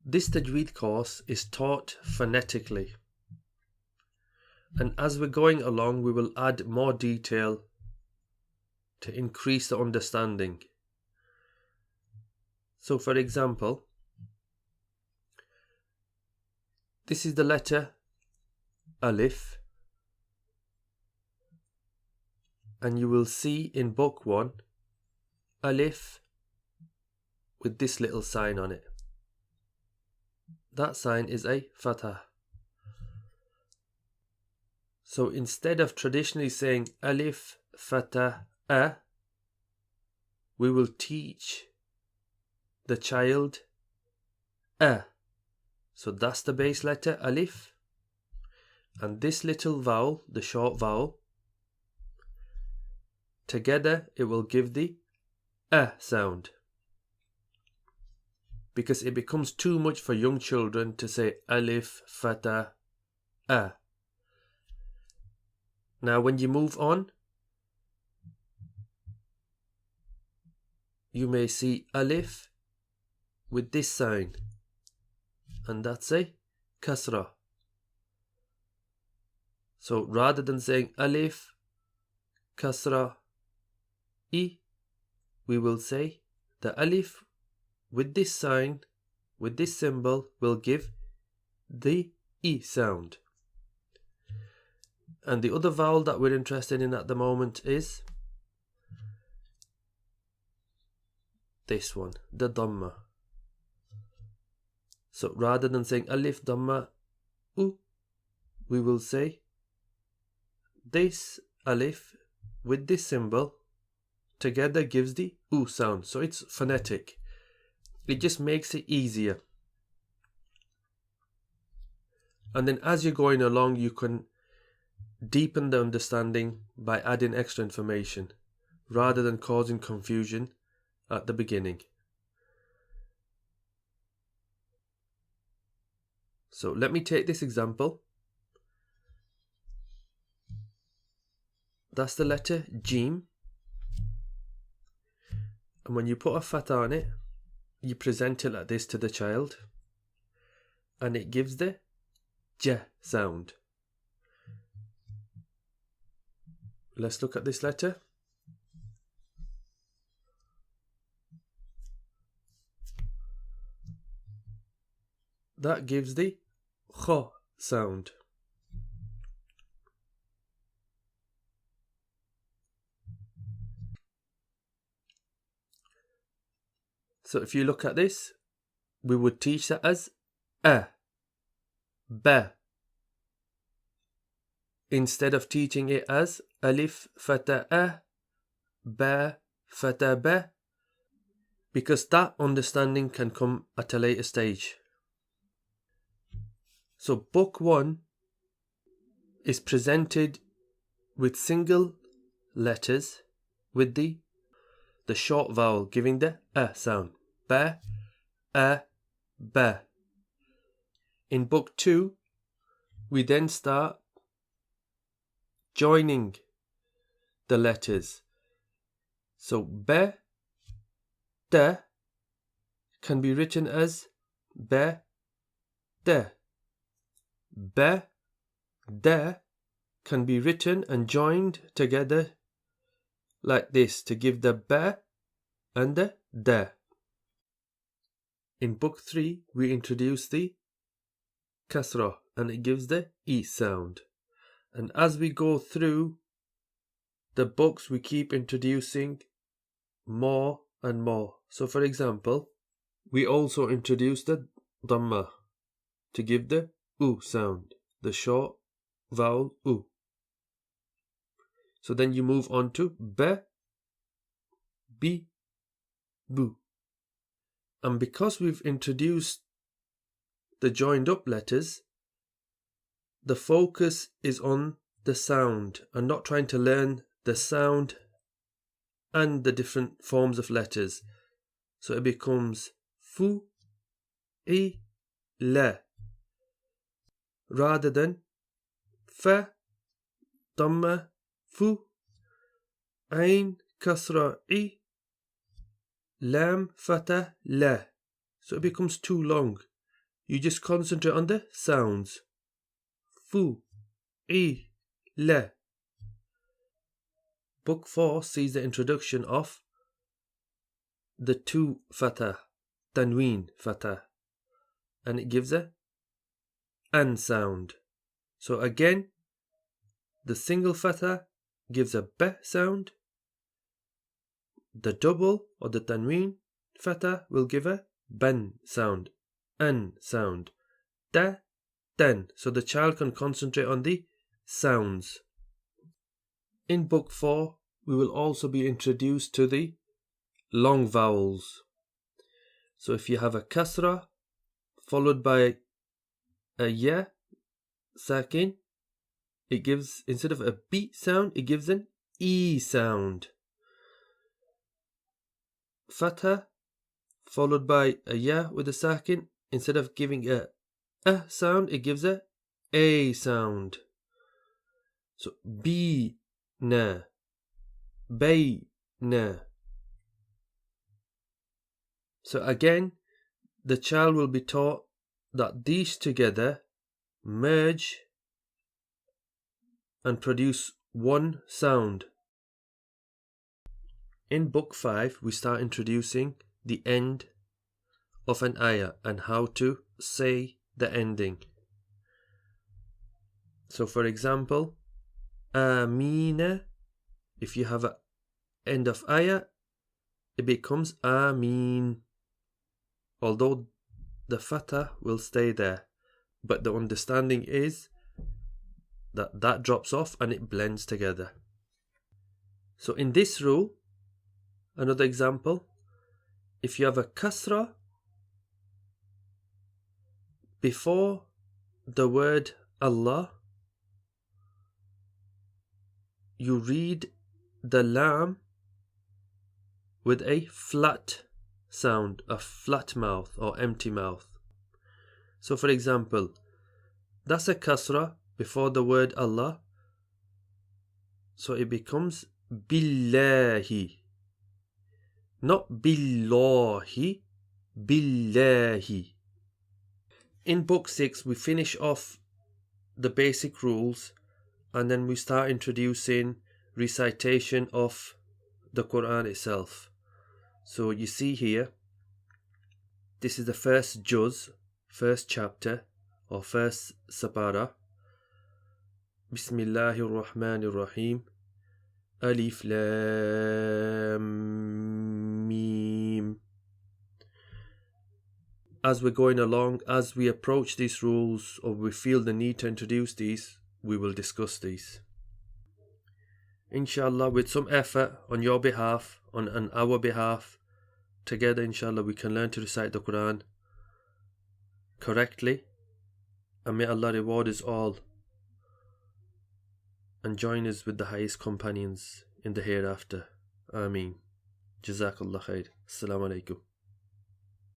This Tajweed course is taught phonetically, and as we're going along we will add more detail to increase the understanding. So for example, this is the letter Alif, and you will see in book 1 Alif with this little sign on it. That sign is a fatah. So instead of traditionally saying Alif, fatah, a, we will teach the child a. So that's the base letter Alif, and this little vowel, the short vowel, together it will give the a sound, because it becomes too much for young children to say Alif, fatah, a. Now when you move on, you may see Alif with this sign, and that's a kasra. So rather than saying Alif, kasra, I, we will say the Alif with this sign, with this symbol, will give the I sound. And the other vowel that we're interested in at the moment is this one, the Dhamma. So rather than saying Alif, Dhamma, U, we will say this Alif with this symbol together gives the U sound. So it's phonetic. It just makes it easier. And then as you're going along, you can deepen the understanding by adding extra information rather than causing confusion at the beginning. So let me take this example. That's the letter Jim, and when you put a fatah on it, you present it like this to the child, and it gives the J sound. Let's look at this letter. That gives the Kha sound. So if you look at this, we would teach that as A, Ba, instead of teaching it as Alif, Fatah, A, Ba, Fatah, Ba, because that understanding can come at a later stage. So book 1 is presented with single letters with the short vowel giving the A sound. Ba, A, Ba. In book 2, we then start joining the letters. So Ba, Da can be written as Ba, Da. Ba, Da can be written and joined together like this to give the Ba and the Da. In book 3, we introduce the Kasra, and it gives the I sound. And as we go through the books, we keep introducing more and more. So for example, we also introduce the Dhamma to give the U sound, the short vowel U. So then you move on to Ba, Bi, Bu. And because we've introduced the joined up letters, the focus is on the sound and not trying to learn the sound and the different forms of letters. So it becomes Fu, I, La, rather than Fa, Dhamma, Fu, Ain, Kasra, I, Lam, Fatah, La. So it becomes too long. you just concentrate on the sounds. Fu, I, le. Book 4 sees the introduction of the two fatah, tanween fatah, and it gives a an sound. So again, the single fatah gives a b sound. The double or the tanween fatah will give a ban sound, an sound, da, dan. So the child can concentrate on the sounds. In book 4, we will also be introduced to the long vowels. So if you have a kasra followed by a ya sakin, it gives, instead of a b sound, it gives an e sound. Fatha followed by a ya with a sakin, instead of giving a sound, it gives a sound. So b na, bay na. So again, the child will be taught that these together merge and produce one sound. In book 5, we start introducing the end of an ayah and how to say the ending. So for example, Amina, if you have an end of ayah, it becomes Amin. Although the fatah will stay there, but the understanding is that that drops off and it blends together. So in this rule, another example, if you have a kasra before the word Allah, you read the lam with a flat sound, a flat mouth or empty mouth. So for example, that's a kasra before the word Allah, so it becomes billahi, not billahi, billahi. In book 6, we finish off the basic rules and then we start introducing recitation of the Quran itself. So you see here, this is the first juz, first chapter or first sabara. Bismillahir Rahmanir Rahim. Alif Lam Mim. As we're going along, as we approach these rules or we feel the need to introduce these, we will discuss these. Inshallah, with some effort on your behalf, on our behalf, together inshallah we can learn to recite the Quran correctly, and may Allah reward us all and join us with the highest companions in the hereafter. Ameen. Jazakallah khair. Assalamu alaikum.